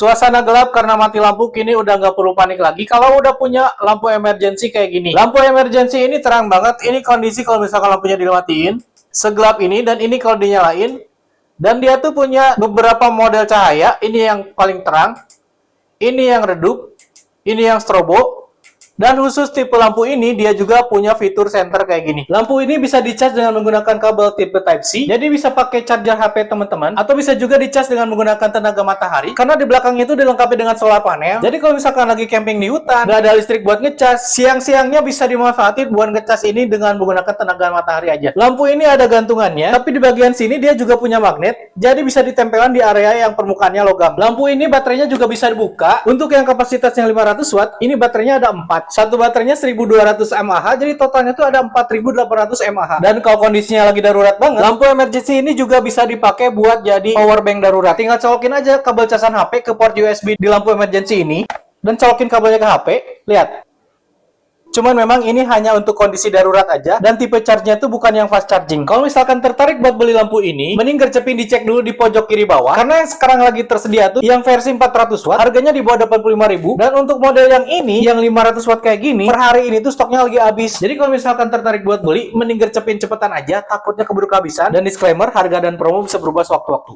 Suasana gelap karena mati lampu, kini udah nggak perlu panik lagi kalau udah punya lampu emergency kayak gini. Lampu emergency ini terang banget, ini kondisi kalau misalkan lampunya dimatiin, segelap ini, dan ini kalau dinyalain. Dan dia tuh punya beberapa model cahaya, ini yang paling terang, ini yang redup, ini yang strobo. Dan khusus tipe lampu ini, dia juga punya fitur center kayak gini. Lampu ini bisa dicas dengan menggunakan kabel tipe Type-C, jadi bisa pakai charger HP teman-teman, atau bisa juga dicas dengan menggunakan tenaga matahari, karena di belakangnya itu dilengkapi dengan solar panel. Jadi kalau misalkan lagi camping di hutan, nggak ada listrik buat ngecas, siang-siangnya bisa dimanfaatin buat ngecas ini dengan menggunakan tenaga matahari aja. Lampu ini ada gantungannya, tapi di bagian sini dia juga punya magnet, jadi bisa ditempelkan di area yang permukaannya logam. Lampu ini baterainya juga bisa dibuka. Untuk yang kapasitasnya 500 watt, ini baterainya ada 4. Satu baterainya 1200 mAh, jadi totalnya tuh ada 4800 mAh. Dan kalau kondisinya lagi darurat banget, lampu emergency ini juga bisa dipakai buat jadi power bank darurat. Tinggal colokin aja kabel casan HP ke port USB di lampu emergency ini, dan colokin kabelnya ke HP. Lihat. Cuman memang ini hanya untuk kondisi darurat aja, dan tipe charge-nya tuh bukan yang fast charging. Kalau misalkan tertarik buat beli lampu ini, mending gercepin dicek dulu di pojok kiri bawah, karena yang sekarang lagi tersedia tuh yang versi 400 watt, harganya di bawah 85.000. Dan untuk model yang ini, yang 500 watt kayak gini, per hari ini tuh stoknya lagi habis. Jadi kalau misalkan tertarik buat beli, mending gercepin cepetan aja, takutnya keburu kehabisan. Dan disclaimer, harga dan promo bisa berubah sewaktu-waktu.